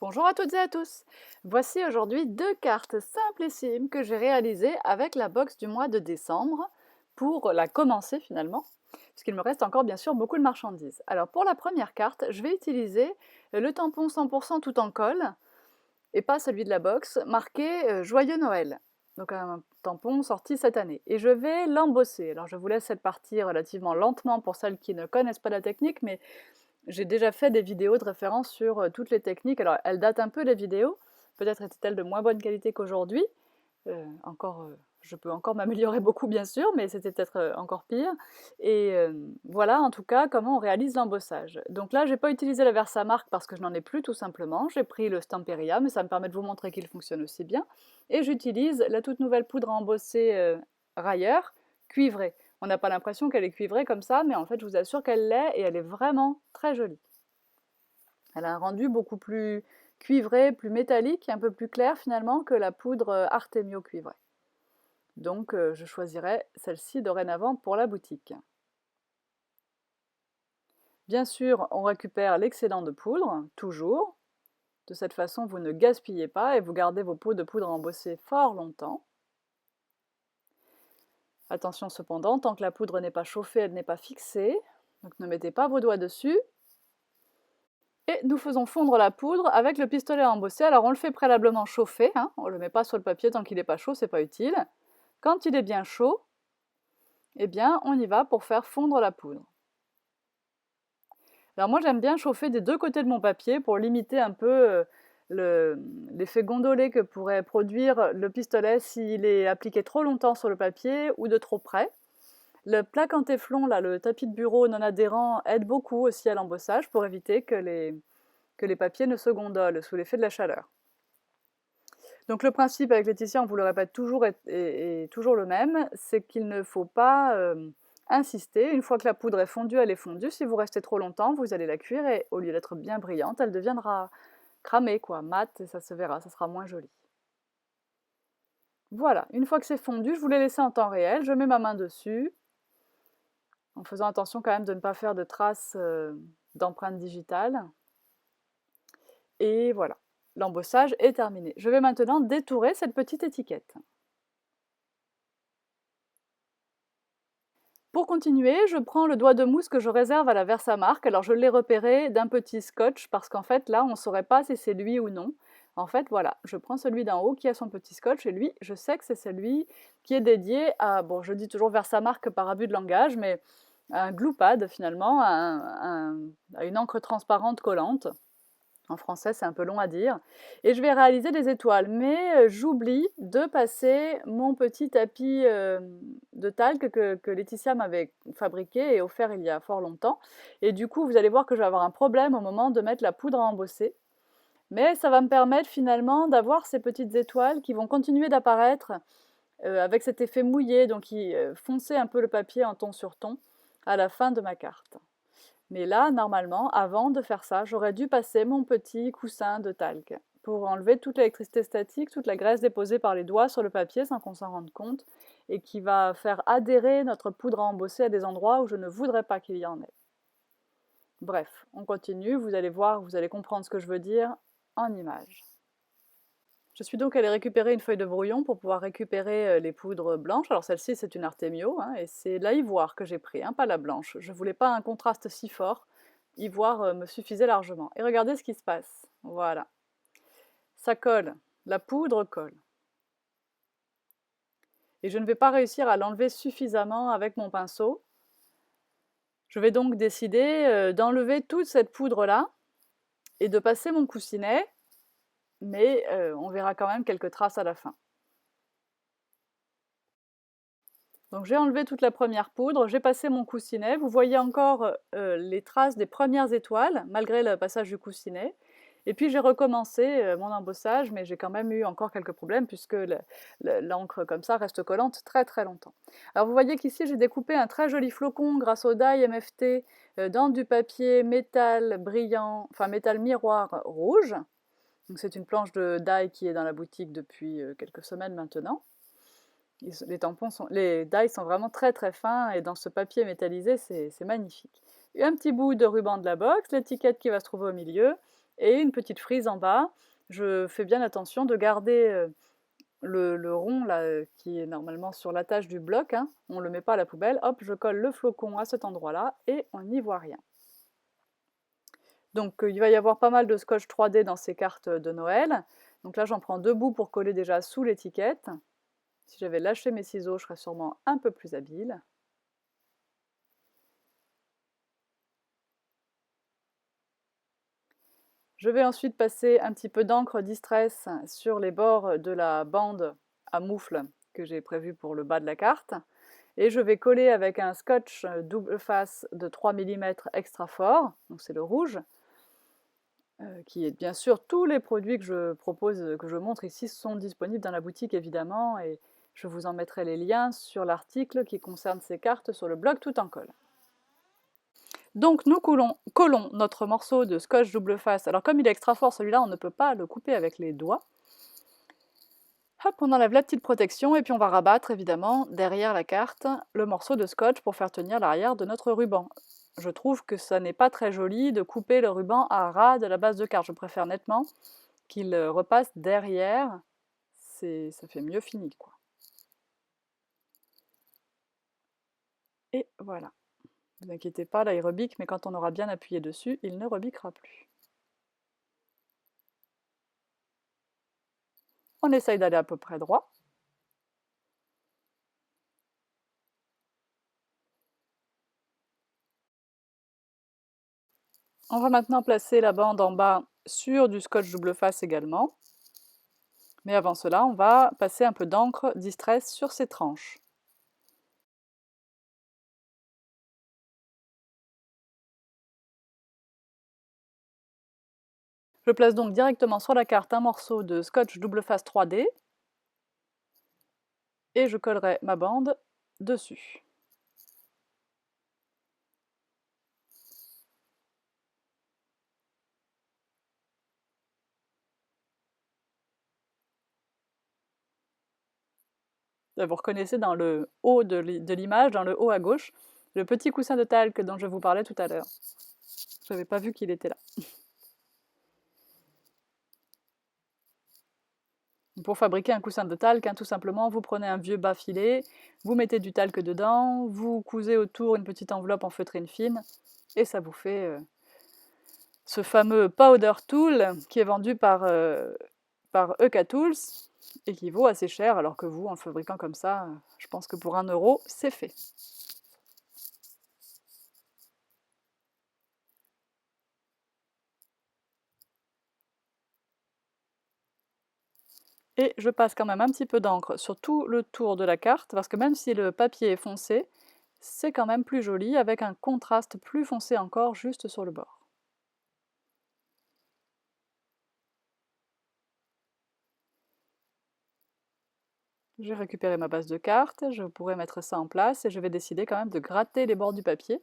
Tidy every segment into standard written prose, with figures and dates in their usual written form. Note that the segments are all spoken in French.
Bonjour à toutes et à tous. Voici aujourd'hui deux cartes simplissimes que j'ai réalisées avec la box du mois de décembre pour la commencer finalement, puisqu'il me reste encore bien sûr beaucoup de marchandises. Alors pour la première carte, je vais utiliser le tampon 100% tout en colle et pas celui de la box, marqué Joyeux Noël. Donc un tampon sorti cette année. Et je vais l'embosser. Alors je vous laisse cette partie relativement lentement pour celles qui ne connaissent pas la technique, mais j'ai déjà fait des vidéos de référence sur toutes les techniques. Alors, elles datent un peu les vidéos. Peut-être étaient-elles de moins bonne qualité qu'aujourd'hui. Je peux encore m'améliorer beaucoup, bien sûr, mais c'était peut-être encore pire. Et voilà, en tout cas, comment on réalise l'embossage. Donc là, j'ai pas utilisé la Versamark parce que je n'en ai plus, tout simplement. J'ai pris le Stamperia, mais ça me permet de vous montrer qu'il fonctionne aussi bien. Et j'utilise la toute nouvelle poudre à embosser Rayer, cuivrée. On n'a pas l'impression qu'elle est cuivrée comme ça, mais en fait, je vous assure qu'elle l'est et elle est vraiment très jolie. Elle a un rendu beaucoup plus cuivré, plus métallique, un peu plus clair finalement que la poudre Artemio cuivrée. Donc je choisirai celle-ci dorénavant pour la boutique. Bien sûr, on récupère l'excédent de poudre, toujours. De cette façon, vous ne gaspillez pas et vous gardez vos pots de poudre embossés fort longtemps. Attention cependant, tant que la poudre n'est pas chauffée, elle n'est pas fixée. Donc ne mettez pas vos doigts dessus. Et nous faisons fondre la poudre avec le pistolet à embosser. Alors on le fait préalablement chauffer, hein, on ne le met pas sur le papier tant qu'il n'est pas chaud, c'est pas utile. Quand il est bien chaud, eh bien on y va pour faire fondre la poudre. Alors moi j'aime bien chauffer des deux côtés de mon papier pour limiter un peu l'effet gondolé que pourrait produire le pistolet s'il est appliqué trop longtemps sur le papier ou de trop près. Le plaque en téflon, là, le tapis de bureau non adhérent, aide beaucoup aussi à l'embossage pour éviter que les papiers ne se gondolent sous l'effet de la chaleur. Donc le principe avec Laetitia, on vous le répète toujours, est toujours le même, c'est qu'il ne faut pas insister. Une fois que la poudre est fondue, elle est fondue. Si vous restez trop longtemps, vous allez la cuire et au lieu d'être bien brillante, elle deviendra cramée, quoi, mate, et ça se verra, ça sera moins joli. Voilà, une fois que c'est fondu, je vous l'ai laissé en temps réel, je mets ma main dessus, en faisant attention quand même de ne pas faire de traces d'empreintes digitales. Et voilà, l'embossage est terminé. Je vais maintenant détourer cette petite étiquette. Pour continuer, je prends le doigt de mousse que je réserve à la Versamark. Alors je l'ai repéré d'un petit scotch parce qu'en fait là on ne saurait pas si c'est lui ou non. En fait voilà, je prends celui d'en haut qui a son petit scotch et lui je sais que c'est celui qui est dédié à, bon je dis toujours Versamark par abus de langage, mais à un glue pad finalement, à une encre transparente collante. En français, c'est un peu long à dire. Et je vais réaliser des étoiles. Mais j'oublie de passer mon petit tapis de talc que Laetitia m'avait fabriqué et offert il y a fort longtemps. Et du coup, vous allez voir que je vais avoir un problème au moment de mettre la poudre à embosser. Mais ça va me permettre finalement d'avoir ces petites étoiles qui vont continuer d'apparaître avec cet effet mouillé, donc qui fonçait un peu le papier en ton sur ton à la fin de ma carte. Mais là, normalement, avant de faire ça, j'aurais dû passer mon petit coussin de talc pour enlever toute l'électricité statique, toute la graisse déposée par les doigts sur le papier sans qu'on s'en rende compte et qui va faire adhérer notre poudre à embosser à des endroits où je ne voudrais pas qu'il y en ait. Bref, on continue, vous allez voir, vous allez comprendre ce que je veux dire en images. Je suis donc allée récupérer une feuille de brouillon pour pouvoir récupérer les poudres blanches. Alors celle-ci c'est une Artemio hein, et c'est la ivoire que j'ai pris, hein, pas la blanche. Je voulais pas un contraste si fort, ivoire me suffisait largement. Et regardez ce qui se passe, voilà. Ça colle, la poudre colle. Et je ne vais pas réussir à l'enlever suffisamment avec mon pinceau. Je vais donc décider d'enlever toute cette poudre-là et de passer mon coussinet, mais on verra quand même quelques traces à la fin. Donc j'ai enlevé toute la première poudre, j'ai passé mon coussinet, vous voyez encore les traces des premières étoiles, malgré le passage du coussinet. Et puis j'ai recommencé mon embossage, mais j'ai quand même eu encore quelques problèmes, puisque l'encre comme ça reste collante très très longtemps. Alors vous voyez qu'ici j'ai découpé un très joli flocon grâce au die MFT dans du papier métal brillant, enfin métal miroir rouge. Donc c'est une planche de die qui est dans la boutique depuis quelques semaines maintenant. Les die sont vraiment très très fins et dans ce papier métallisé, c'est magnifique. Un petit bout de ruban de la box, l'étiquette qui va se trouver au milieu, et une petite frise en bas. Je fais bien attention de garder le rond là, qui est normalement sur l'attache du bloc, hein. On ne le met pas à la poubelle. Hop, je colle le flocon à cet endroit-là et on n'y voit rien. Donc il va y avoir pas mal de scotch 3D dans ces cartes de Noël. Donc là, j'en prends 2 bouts pour coller déjà sous l'étiquette. Si j'avais lâché mes ciseaux, je serais sûrement un peu plus habile. Je vais ensuite passer un petit peu d'encre Distress sur les bords de la bande à moufle que j'ai prévue pour le bas de la carte. Et je vais coller avec un scotch double face de 3 mm extra fort, donc c'est le rouge, qui est bien sûr tous les produits que je propose, que je montre ici sont disponibles dans la boutique évidemment, et je vous en mettrai les liens sur l'article qui concerne ces cartes sur le blog Tout en colle. Donc nous collons notre morceau de scotch double face. Alors comme il est extra fort celui-là, on ne peut pas le couper avec les doigts. Hop, on enlève la petite protection et puis on va rabattre évidemment derrière la carte le morceau de scotch pour faire tenir l'arrière de notre ruban. Je trouve que ça n'est pas très joli de couper le ruban à ras de la base de carte. Je préfère nettement qu'il repasse derrière. Ça fait mieux fini, quoi. Et voilà. Ne vous inquiétez pas, là il rebique, mais quand on aura bien appuyé dessus, il ne rebiquera plus. On essaye d'aller à peu près droit. On va maintenant placer la bande en bas sur du scotch double face également. Mais avant cela, on va passer un peu d'encre Distress sur ces tranches. Je place donc directement sur la carte un morceau de scotch double face 3D et je collerai ma bande dessus. Vous reconnaissez dans le haut de l'image, dans le haut à gauche, le petit coussin de talc dont je vous parlais tout à l'heure. Je n'avais pas vu qu'il était là. Pour fabriquer un coussin de talc, hein, tout simplement, vous prenez un vieux bas filet, vous mettez du talc dedans, vous cousez autour une petite enveloppe en feutrine fine, et ça vous fait ce fameux powder tool qui est vendu par EK-Tools et qui vaut assez cher, alors que vous, en le fabriquant comme ça, je pense que pour 1 €, c'est fait. Et je passe quand même un petit peu d'encre sur tout le tour de la carte, parce que même si le papier est foncé, c'est quand même plus joli, avec un contraste plus foncé encore juste sur le bord. J'ai récupéré ma base de carte, je pourrais mettre ça en place, et je vais décider quand même de gratter les bords du papier.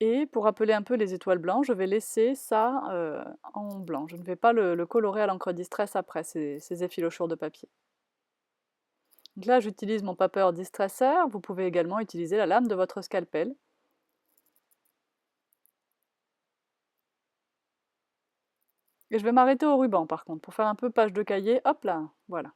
Et pour rappeler un peu les étoiles blanches, je vais laisser ça en blanc. Je ne vais pas le colorer à l'encre Distress après, ces effilochures de papier. Donc là, j'utilise mon paper distresseur. Vous pouvez également utiliser la lame de votre scalpel. Et je vais m'arrêter au ruban par contre, pour faire un peu page de cahier. Hop là, voilà.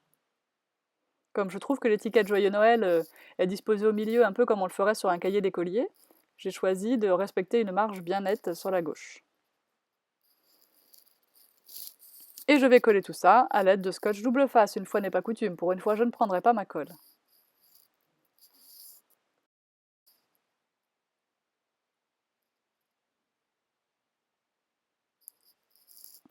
Comme je trouve que l'étiquette Joyeux Noël est disposée au milieu, un peu comme on le ferait sur un cahier d'écolier, j'ai choisi de respecter une marge bien nette sur la gauche. Et je vais coller tout ça à l'aide de scotch double face, une fois n'est pas coutume. Pour une fois, je ne prendrai pas ma colle.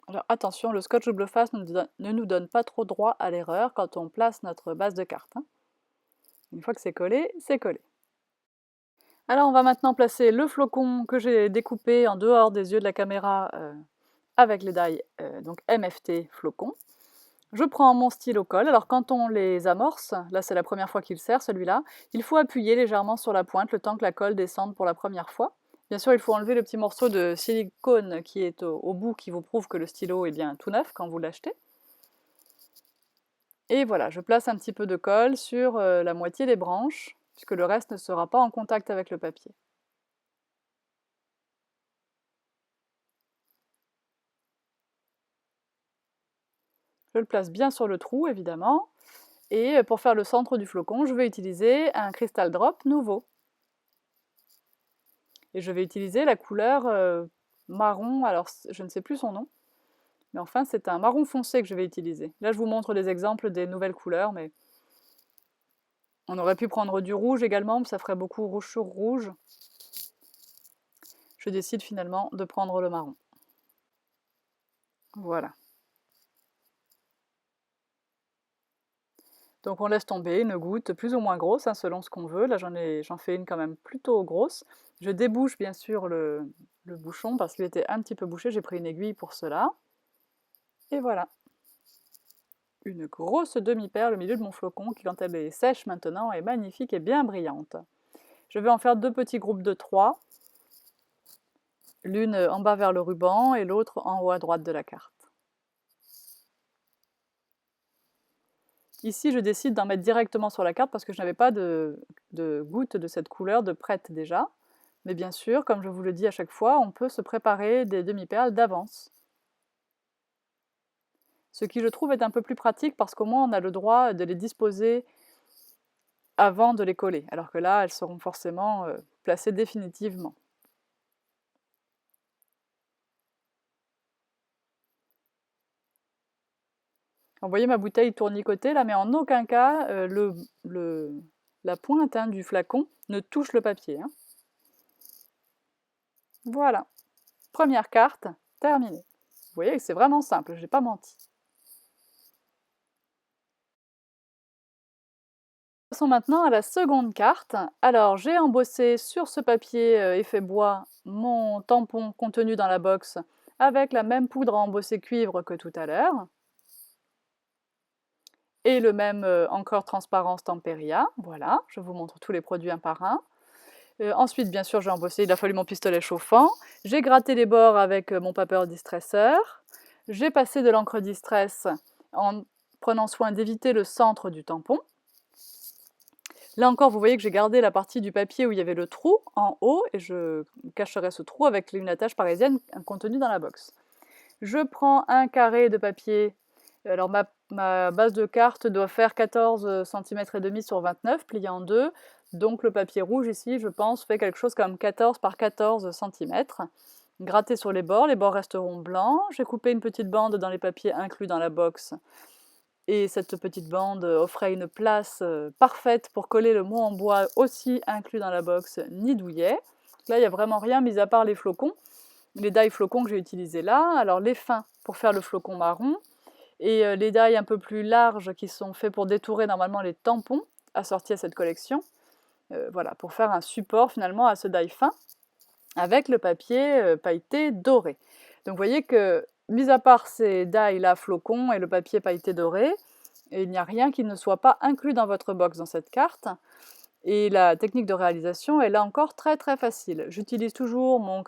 Alors attention, le scotch double face ne nous donne pas trop droit à l'erreur quand on place notre base de carte, hein. Une fois que c'est collé, c'est collé. Alors on va maintenant placer le flocon que j'ai découpé en dehors des yeux de la caméra avec les die donc MFT flocon. Je prends mon stylo colle. Alors quand on les amorce, là c'est la première fois qu'il sert celui-là, il faut appuyer légèrement sur la pointe le temps que la colle descende pour la première fois. Bien sûr, il faut enlever le petit morceau de silicone qui est au bout, qui vous prouve que le stylo est bien tout neuf quand vous l'achetez. Et voilà, je place un petit peu de colle sur la moitié des branches, puisque le reste ne sera pas en contact avec le papier. Je le place bien sur le trou, évidemment. Et pour faire le centre du flocon, je vais utiliser un Crystal Drop nouveau. Et je vais utiliser la couleur marron, alors je ne sais plus son nom, mais enfin c'est un marron foncé que je vais utiliser. Là je vous montre des exemples des nouvelles couleurs, mais on aurait pu prendre du rouge également, mais ça ferait beaucoup rouge sur rouge. Je décide finalement de prendre le marron. Voilà. Donc on laisse tomber une goutte plus ou moins grosse, hein, selon ce qu'on veut. Là j'en fais une quand même plutôt grosse. Je débouche bien sûr le bouchon parce qu'il était un petit peu bouché, j'ai pris une aiguille pour cela. Et voilà. Une grosse demi-perle au milieu de mon flocon qui, quand elle est sèche maintenant, est magnifique et bien brillante. Je vais en faire deux petits groupes de 3, l'une en bas vers le ruban et l'autre en haut à droite de la carte. Ici, je décide d'en mettre directement sur la carte parce que je n'avais pas de gouttes de cette couleur de prête déjà. Mais bien sûr, comme je vous le dis à chaque fois, on peut se préparer des demi-perles d'avance. Ce qui, je trouve, est un peu plus pratique parce qu'au moins on a le droit de les disposer avant de les coller, alors que là, elles seront forcément placées définitivement. Vous voyez ma bouteille tournicotée là, mais en aucun cas la pointe, hein, du flacon ne touche le papier, hein. Voilà, première carte, terminée. Vous voyez que c'est vraiment simple, je n'ai pas menti. Passons maintenant à la seconde carte. Alors j'ai embossé sur ce papier effet bois mon tampon contenu dans la box avec la même poudre à embosser cuivre que tout à l'heure. Et le même encore transparence Temperia. Voilà, je vous montre tous les produits un par un. Ensuite, bien sûr, j'ai embossé, il a fallu mon pistolet chauffant. J'ai gratté les bords avec mon paper distresseur. J'ai passé de l'encre distress en prenant soin d'éviter le centre du tampon. Là encore, vous voyez que j'ai gardé la partie du papier où il y avait le trou en haut, et je cacherai ce trou avec une attache parisienne contenue dans la box. Je prends un carré de papier. Alors ma base de carte doit faire 14 cm et demi sur 29, plié en deux. Donc le papier rouge ici, je pense, fait quelque chose comme 14 par 14 cm. Gratté sur les bords resteront blancs. J'ai coupé une petite bande dans les papiers inclus dans la box. Et cette petite bande offrait une place parfaite pour coller le mot en bois aussi inclus dans la box Nid douillet. Là, il n'y a vraiment rien mis à part les flocons. Les die flocons que j'ai utilisés là. Alors les fins pour faire le flocon marron. Et les die un peu plus larges qui sont faits pour détourer normalement les tampons assortis à cette collection. Voilà, pour faire un support finalement à ce die fin avec le papier pailleté doré. Donc vous voyez que, mis à part ces die là flocons et le papier pailleté doré, il n'y a rien qui ne soit pas inclus dans votre box dans cette carte. Et la technique de réalisation est là encore très très facile. J'utilise toujours mon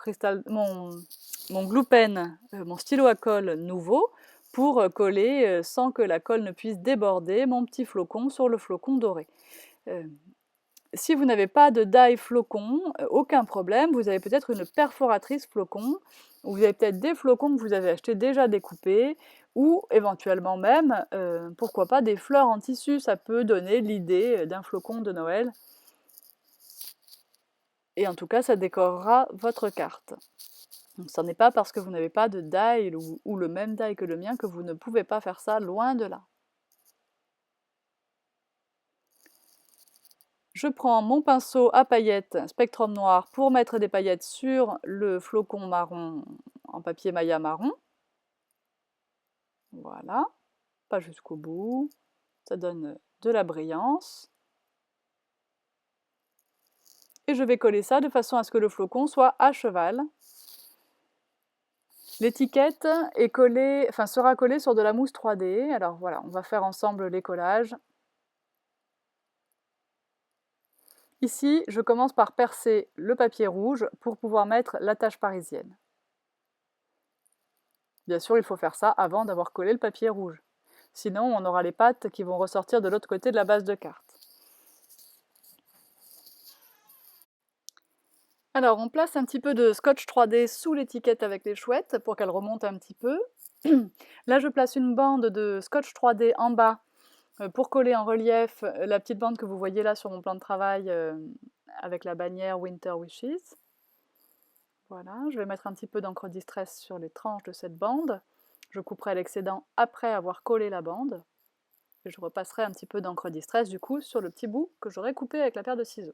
glue pen, mon stylo à colle nouveau, pour coller sans que la colle ne puisse déborder mon petit flocon sur le flocon doré. Si vous n'avez pas de die flocon, aucun problème, vous avez peut-être une perforatrice flocon, ou vous avez peut-être des flocons que vous avez achetés déjà découpés, ou éventuellement même, pourquoi pas, des fleurs en tissu, ça peut donner l'idée d'un flocon de Noël. Et en tout cas, ça décorera votre carte. Donc ce n'est pas parce que vous n'avez pas de die ou le même die que le mien que vous ne pouvez pas faire ça, loin de là. Je prends mon pinceau à paillettes Spectrum Noir pour mettre des paillettes sur le flocon marron en papier maya marron. Voilà, pas jusqu'au bout, ça donne de la brillance. Et je vais coller ça de façon à ce que le flocon soit à cheval. L'étiquette est collée, sera collée sur de la mousse 3D. Alors voilà, on va faire ensemble les collages. Ici, je commence par percer le papier rouge pour pouvoir mettre l'attache parisienne. Bien sûr, il faut faire ça avant d'avoir collé le papier rouge. Sinon, on aura les pattes qui vont ressortir de l'autre côté de la base de carte. Alors, on place un petit peu de scotch 3D sous l'étiquette avec les chouettes pour qu'elle remonte un petit peu. Là, je place une bande de scotch 3D en bas pour coller en relief la petite bande que vous voyez là sur mon plan de travail avec la bannière Winter Wishes. Voilà, je vais mettre un petit peu d'encre distress sur les tranches de cette bande. Je couperai l'excédent après avoir collé la bande. Et je repasserai un petit peu d'encre distress du coup sur le petit bout que j'aurai coupé avec la paire de ciseaux.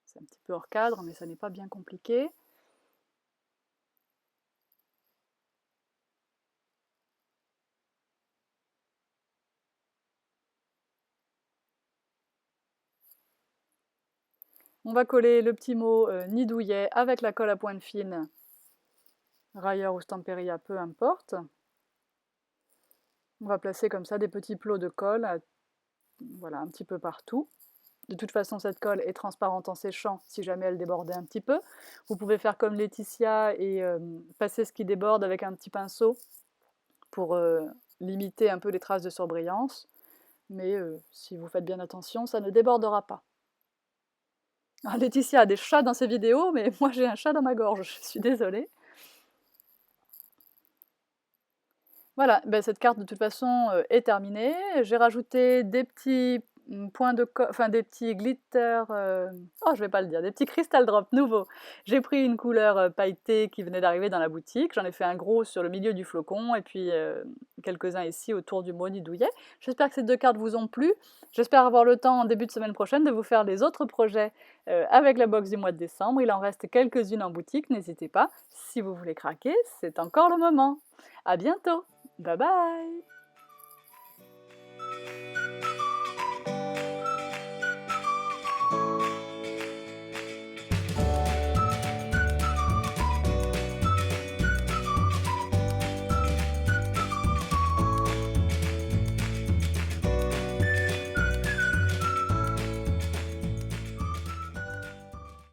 C'est un petit peu hors cadre, mais ça n'est pas bien compliqué. On va coller le petit mot nid douillet avec la colle à pointe fine, railleur ou stamperia, peu importe. On va placer comme ça des petits plots de colle, voilà, un petit peu partout. De toute façon, cette colle est transparente en séchant si jamais elle débordait un petit peu. Vous pouvez faire comme Laetitia et passer ce qui déborde avec un petit pinceau pour limiter un peu les traces de surbrillance. Mais si vous faites bien attention, ça ne débordera pas. Ah, Laetitia a des chats dans ses vidéos, mais moi j'ai un chat dans ma gorge, je suis désolée. Voilà, ben cette carte de toute façon est terminée. J'ai rajouté des petits points de enfin des petits glitter, oh je vais pas le dire, des petits crystal drops nouveaux. J'ai pris une couleur pailletée qui venait d'arriver dans la boutique, j'en ai fait un gros sur le milieu du flocon et puis quelques-uns ici autour du mot douillet. J'espère que ces deux cartes vous ont plu. J'espère avoir le temps en début de semaine prochaine de vous faire les autres projets avec la box du mois de décembre. Il en reste quelques-unes en boutique, n'hésitez pas. Si vous voulez craquer, c'est encore le moment. À bientôt! Bye bye!